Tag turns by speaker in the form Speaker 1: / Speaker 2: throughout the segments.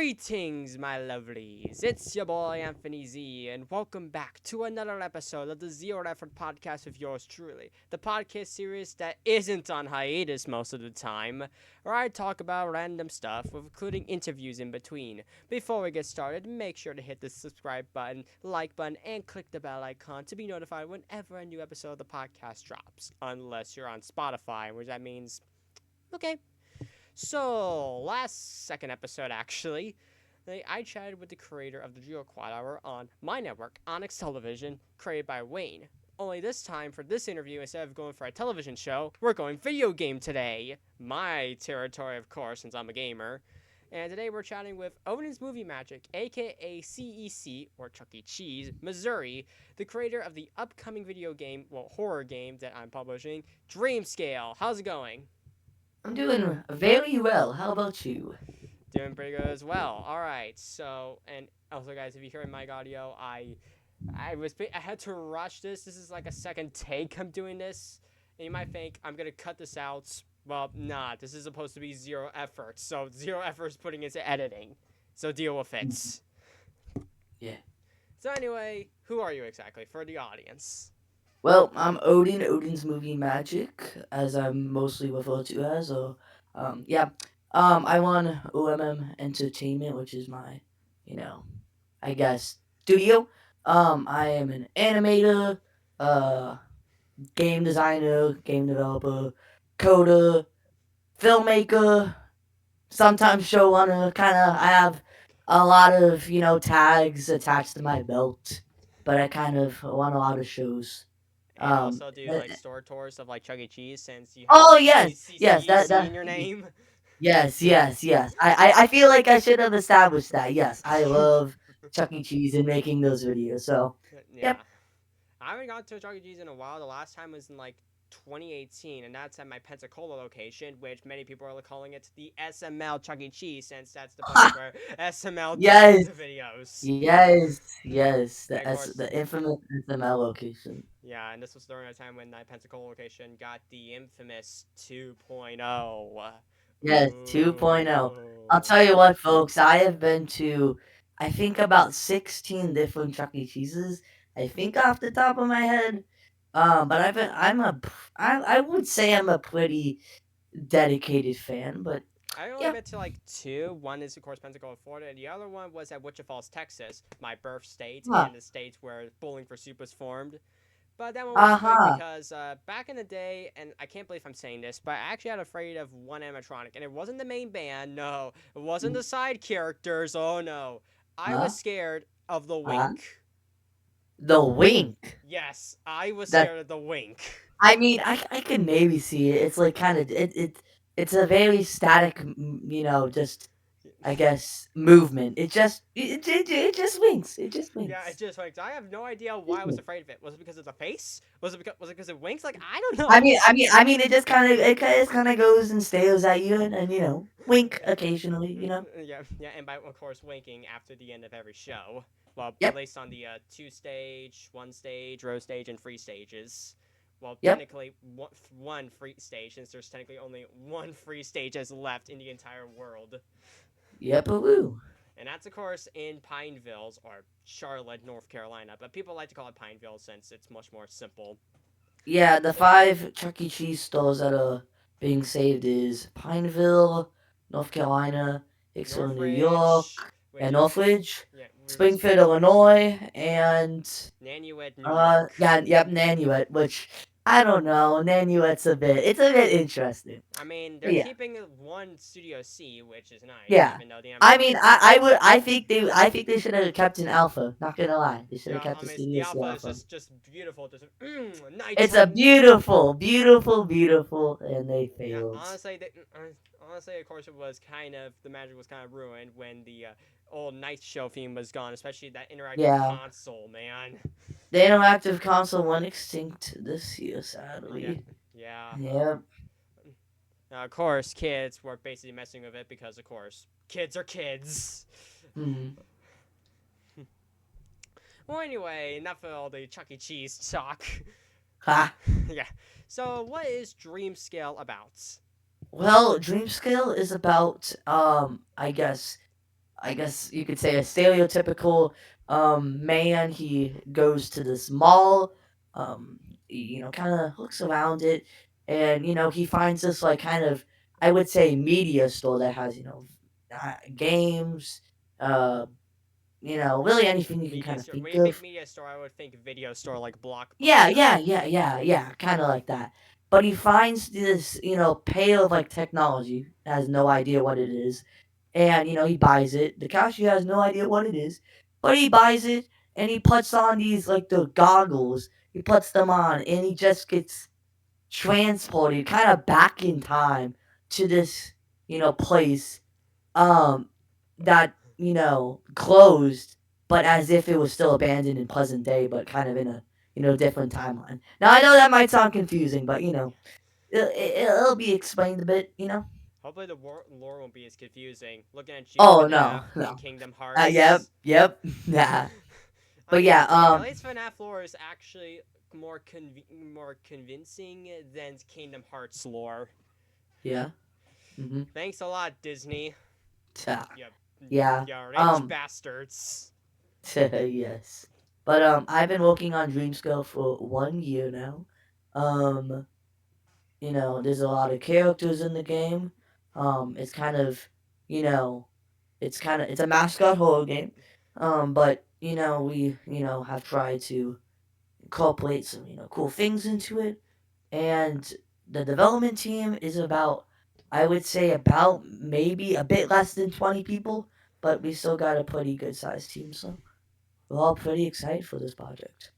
Speaker 1: Greetings, my lovelies. It's your boy Anthony Z, and welcome back to another episode of the Zero Effort Podcast with yours truly, the podcast series that isn't on hiatus most of the time, where I talk about random stuff, with including interviews in between. Before we get started, make sure to hit the subscribe button, like button, and click the bell icon to be notified whenever a new episode of the podcast drops, unless you're on Spotify, which that means, okay. So, last second episode, actually, I chatted with the creator of the Geo Quad Hour on my network, Onyx Television, created by Wayne. Only this time, for this interview, instead of going for a television show, we're going video game today. My territory, of course, since I'm a gamer. And today we're chatting with Odin's Movie Magic, aka CEC, or Chuck E. Cheese, Missouri, the creator of the upcoming video game, horror game that I'm publishing, DreamScale. How's it going?
Speaker 2: I'm doing very well. How about you?
Speaker 1: Doing pretty good as well. All right. So, and also, guys, if you hear mic audio, I had to rush this. This is like a second take. I'm doing this, and you might think I'm gonna cut this out. Well, nah. This is supposed to be zero effort. So zero effort is putting into editing. So deal with it.
Speaker 2: Yeah.
Speaker 1: So anyway, who are you exactly for the audience?
Speaker 2: Well, I'm Odin, Odin's Movie Magic, as I'm mostly referred to as. Yeah. I run OMM Entertainment, which is my, you know, I guess, studio. I am an animator, uh, game designer, game developer, coder, filmmaker, sometimes showrunner. I have a lot of tags attached to my belt, but I kind of run a lot of shows.
Speaker 1: And
Speaker 2: Um,
Speaker 1: also do
Speaker 2: uh,
Speaker 1: like store tours of like Chuck E. Cheese since you have
Speaker 2: oh yes, yes,
Speaker 1: CEC in your name.
Speaker 2: yes, yes, yes. I feel like I should have established that. Yes, I love Chuck E. Cheese and making those videos. So,
Speaker 1: Yeah.
Speaker 2: yep.
Speaker 1: I haven't gone to a Chuck E. Cheese in a while. The last time was in like 2018, and that's at my Pensacola location, which many people are calling it the SML Chuck E. Cheese, since that's the place where SML does
Speaker 2: Yes,
Speaker 1: the videos.
Speaker 2: yes, yes.
Speaker 1: And of
Speaker 2: The
Speaker 1: course,
Speaker 2: infamous SML location.
Speaker 1: yeah, and this was during a time when my Pensacola location got the infamous 2.0.
Speaker 2: Yes, 2.0. I'll
Speaker 1: Ooh.
Speaker 2: tell you what, folks, I have been to, I think, about 16 different Chuck E. Cheese's. I think off the top of my head. But I would say I'm a pretty dedicated fan, but
Speaker 1: I only
Speaker 2: yeah.
Speaker 1: been to like two. One is, of course, Pensacola, Florida, and the other one was at Wichita Falls, Texas, my birth state,
Speaker 2: Huh.
Speaker 1: and the state where Bowling for Soup was formed. But that one was quick
Speaker 2: Uh-huh.
Speaker 1: because back in the day, and I can't believe I'm saying this, but I actually had afraid of one animatronic, and it wasn't the main band. No, it wasn't the side characters. Oh no, I was
Speaker 2: Huh?
Speaker 1: scared of the
Speaker 2: Uh-huh.
Speaker 1: Wink.
Speaker 2: The wink.
Speaker 1: Yes, I was
Speaker 2: That
Speaker 1: scared of the Wink.
Speaker 2: I mean, I can maybe see it. It's like kind of it's a very static, just I guess movement. It just winks. It just
Speaker 1: Yeah, it
Speaker 2: winks.
Speaker 1: just like I have no idea
Speaker 2: Just
Speaker 1: why I was
Speaker 2: winks.
Speaker 1: afraid of it. Was it because of the face? Was it because it winks? Like I don't
Speaker 2: I
Speaker 1: know.
Speaker 2: mean, it just kind of goes and stares at you and wink occasionally.
Speaker 1: Yeah, yeah, and by of course winking after the end of every show. Well, at
Speaker 2: Yep,
Speaker 1: least on the two stage, one stage, row stage, and free stages. Well,
Speaker 2: yep,
Speaker 1: technically one free stage, since there's technically only one free stage as left in the entire world,
Speaker 2: yep, a woo.
Speaker 1: and that's of course in Pineville or Charlotte, North Carolina. But people like to call it Pineville since it's much more simple.
Speaker 2: Yeah, the five Chuck E. Cheese stores that are being saved is Pineville, North Carolina, Hicksville, New
Speaker 1: Northridge,
Speaker 2: York,
Speaker 1: which
Speaker 2: and
Speaker 1: is
Speaker 2: Northridge,
Speaker 1: yeah,
Speaker 2: Springfield, Illinois, and
Speaker 1: Nanuet, New York.
Speaker 2: yeah, yep, Nanuet, which I don't know. Nanuet's it's a bit interesting.
Speaker 1: I mean, they're
Speaker 2: But yeah,
Speaker 1: keeping one Studio C, which is nice,
Speaker 2: yeah.
Speaker 1: even though the
Speaker 2: I mean,
Speaker 1: animatronics.
Speaker 2: I think they should have kept an alpha. Not gonna lie, they should have
Speaker 1: Yeah,
Speaker 2: kept
Speaker 1: I
Speaker 2: the
Speaker 1: mean, the
Speaker 2: Studio C
Speaker 1: alpha is
Speaker 2: alpha.
Speaker 1: just beautiful, just
Speaker 2: It's a
Speaker 1: nighttime.
Speaker 2: beautiful, beautiful, beautiful, and they
Speaker 1: Yeah,
Speaker 2: failed.
Speaker 1: honestly, honestly, of course, it was kind of the magic was kind of ruined when the old night show theme was gone, especially that interactive
Speaker 2: Yeah.
Speaker 1: console, man.
Speaker 2: The interactive console went extinct this year,
Speaker 1: Yeah,
Speaker 2: sadly.
Speaker 1: yeah.
Speaker 2: Yeah.
Speaker 1: Now, of course, kids were basically messing with it because, of course, kids are kids.
Speaker 2: Hmm.
Speaker 1: Well, anyway, enough of all the Chuck E. Cheese talk.
Speaker 2: Ha.
Speaker 1: Yeah. So, what is Dream Scale about?
Speaker 2: Well, Dreamscale is about, I guess, I guess you could say a stereotypical man. He goes to this mall, um, kind of looks around it, and he finds this like kind of, I would say, media store that has games, uh, really anything you can
Speaker 1: Media
Speaker 2: kind of
Speaker 1: store. When
Speaker 2: think
Speaker 1: you think
Speaker 2: of.
Speaker 1: media store, I would think video store like
Speaker 2: Yeah,
Speaker 1: Blockbuster.
Speaker 2: yeah, yeah, yeah, yeah, kind of like that. But he finds this, pail of like technology, has no idea what it is, and he buys it. The cashier has no idea what it is, but he buys it and he puts on these like the goggles. He puts them on and he just gets transported kind of back in time to this, place that closed, but as if it was still abandoned in present day, but kind of in a different timeline. Now I know that might sound confusing, but it'll be explained a bit.
Speaker 1: Hopefully the lore won't be as confusing. Looking at you,
Speaker 2: Oh
Speaker 1: FNAF
Speaker 2: no,
Speaker 1: and
Speaker 2: no.
Speaker 1: Kingdom
Speaker 2: Yep,
Speaker 1: Hearts.
Speaker 2: yep, yeah.
Speaker 1: I
Speaker 2: But yeah,
Speaker 1: mean, at least FNAF lore is actually more convincing than Kingdom Hearts lore.
Speaker 2: yeah,
Speaker 1: Thanks a lot, Disney.
Speaker 2: yeah,
Speaker 1: You,
Speaker 2: yeah.
Speaker 1: you rich bastards.
Speaker 2: Yes. But I've been working on DreamScale for 1 year now. Um, there's a lot of characters in the game. It's kind of, you know, it's a mascot horror game. But we have tried to incorporate some cool things into it, and the development team is about, I would say, about maybe a bit less than 20 people, but we still got a pretty good sized team, so we're all pretty excited for this project.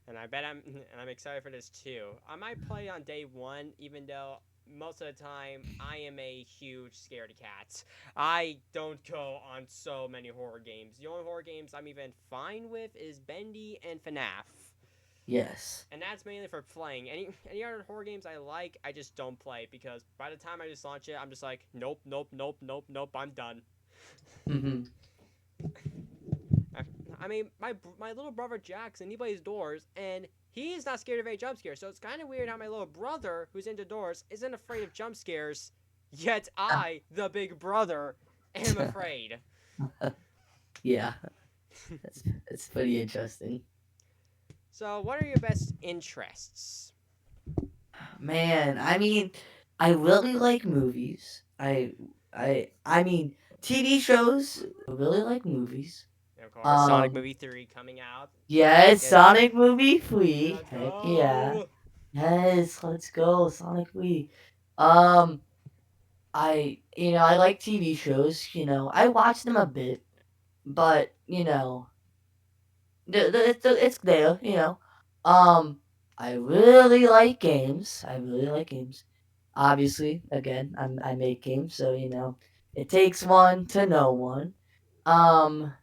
Speaker 1: And I bet I'm excited for this too. I might play on day one, even though most of the time I am a huge scaredy cat. I don't go on so many horror games. The only horror games I'm even fine with is Bendy and FNAF.
Speaker 2: Yes.
Speaker 1: And that's mainly for playing. Any other horror games I like, I just don't play because by the time I just launch it, I'm just like, nope, nope, nope, nope, nope, I'm done.
Speaker 2: Hmm.
Speaker 1: I, I mean, my little brother Jackson, he plays doors, and he's not scared of any jump scares. So it's kind of weird how my little brother, who's into doors, isn't afraid of jump scares, yet I, the big brother, am afraid.
Speaker 2: Yeah, that's pretty interesting.
Speaker 1: So, what are your best interests?
Speaker 2: Man, I mean, I really like movies. I mean, TV shows. I really like movies.
Speaker 1: And of course, Sonic
Speaker 2: Um,
Speaker 1: Movie 3 coming out.
Speaker 2: yes,
Speaker 1: Get,
Speaker 2: Sonic movie free.
Speaker 1: let's
Speaker 2: Heck yeah.
Speaker 1: go!
Speaker 2: Yes, let's go, Sonic Wii. Um, I like TV shows. I watch them a bit, but it's there. Um, I really like games. I really like games. Obviously, again, I make games, so it takes one to know one. Um,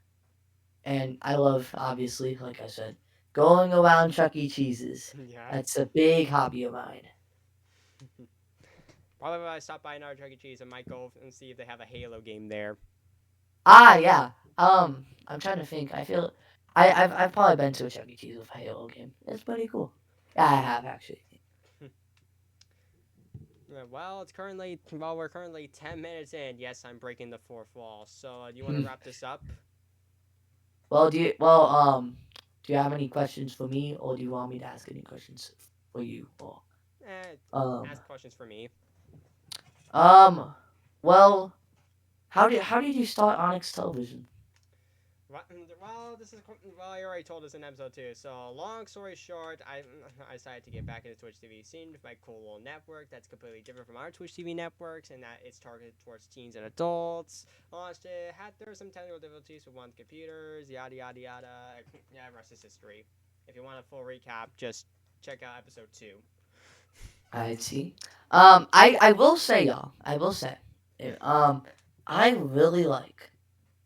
Speaker 2: and I love, obviously, like I said, going around Chuck E. Cheese's.
Speaker 1: Yeah.
Speaker 2: That's a big hobby of mine.
Speaker 1: Probably when I stop by another Chuck E. Cheese, I might go and see if they have a Halo game there.
Speaker 2: Ah, yeah. I'm trying to think. I feel I've probably been to a Chuck E. Cheese with a Halo game. It's pretty cool. Yeah, I have actually.
Speaker 1: We're currently 10 minutes in. Yes, I'm breaking the fourth wall. So, do you want to
Speaker 2: Hmm.
Speaker 1: wrap this up?
Speaker 2: Do you have any questions for me, or do you want me to ask any questions for you? Or
Speaker 1: Eh,
Speaker 2: um,
Speaker 1: ask questions for me.
Speaker 2: um, well, how did you start Onyx Television?
Speaker 1: Well, I already told us in episode 2. So, long story short, I decided to get back into Twitch TV scene with my cool little network that's completely different from our Twitch TV networks, and that it's targeted towards teens and adults. Launched it, there were some technical difficulties with one computers, yada yada yada. Yeah, rest is history. If you want a full recap, just check out episode 2.
Speaker 2: I see. I will say, y'all. I will say, eh, um, I really like,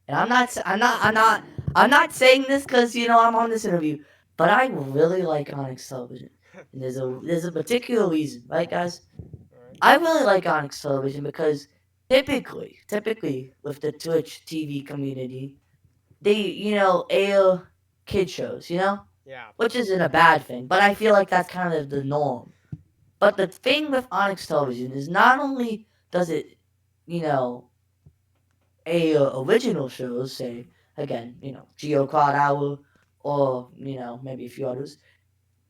Speaker 2: and I'm not saying this because I'm on this interview, but I really like Onyx Television, and there's a particular reason, right, guys? I really like Onyx Television because typically with the Twitch TV community, they air kid shows,
Speaker 1: Yeah.
Speaker 2: which isn't a bad thing, but I feel like that's kind of the norm. But the thing with Onyx Television is not only does it, you know, original shows, say again, Geo Cloud Hour, or maybe a few others,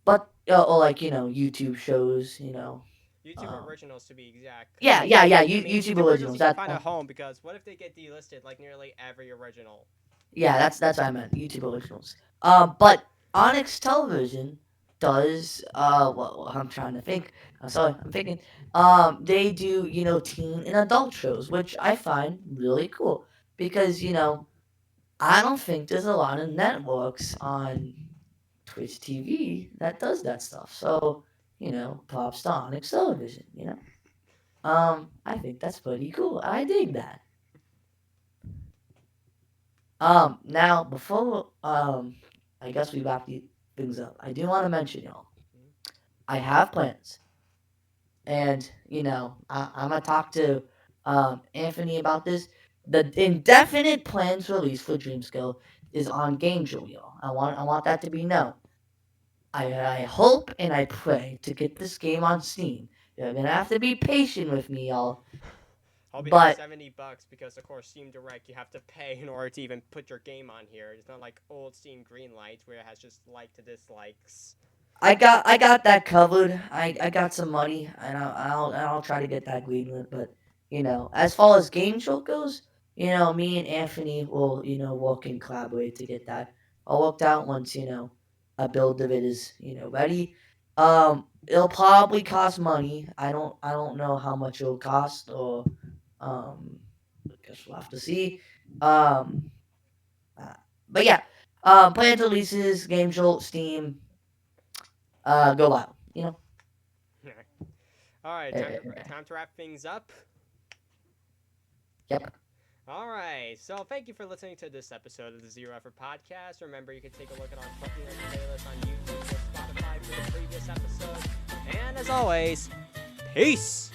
Speaker 2: but or like YouTube shows,
Speaker 1: YouTube
Speaker 2: um,
Speaker 1: originals to be exact, because
Speaker 2: yeah, yeah, yeah,
Speaker 1: I mean
Speaker 2: YouTube
Speaker 1: YouTube originals
Speaker 2: originals.
Speaker 1: need to
Speaker 2: That
Speaker 1: find a home because what if they get delisted like nearly every original?
Speaker 2: Yeah, that's what I meant. YouTube originals. But Onyx Television does. Well, I'm trying to think. I'm sorry, I'm thinking. They do teen and adult shows, which I find really cool because I don't think there's a lot of networks on Twitch TV that does that stuff. So props to Onyx Television. I think that's pretty cool. I dig that. Now before I guess we wrap things up. I do want to mention y'all. I have plans, and I'm gonna talk to Anthony about this. The indefinite plans release for Dreamscale is on Game Joy, y'all. I want that to be known. I hope and I pray to get this game on Steam. You're gonna have to be patient with me, y'all.
Speaker 1: I'll be like
Speaker 2: But
Speaker 1: $70 because of course Steam Direct you have to pay in order to even put your game on here. It's not like old Steam Greenlight where it has just like to dislikes.
Speaker 2: I got that covered. I got some money, and I'll try to get that greenlit. But as far as game show goes, me and Anthony will work and collaborate to get that all worked out once a build of it is ready. It'll probably cost money. I don't know how much it'll cost, or I guess we'll have to see. Um, uh, but yeah, planned releases, game show, Steam, go out.
Speaker 1: All right,
Speaker 2: Uh,
Speaker 1: time to wrap things up.
Speaker 2: yep.
Speaker 1: All right, so thank you for listening to this episode of the Zero Effort Podcast. Remember, you can take a look at our playlist on YouTube or Spotify for the previous episode. And as always, peace.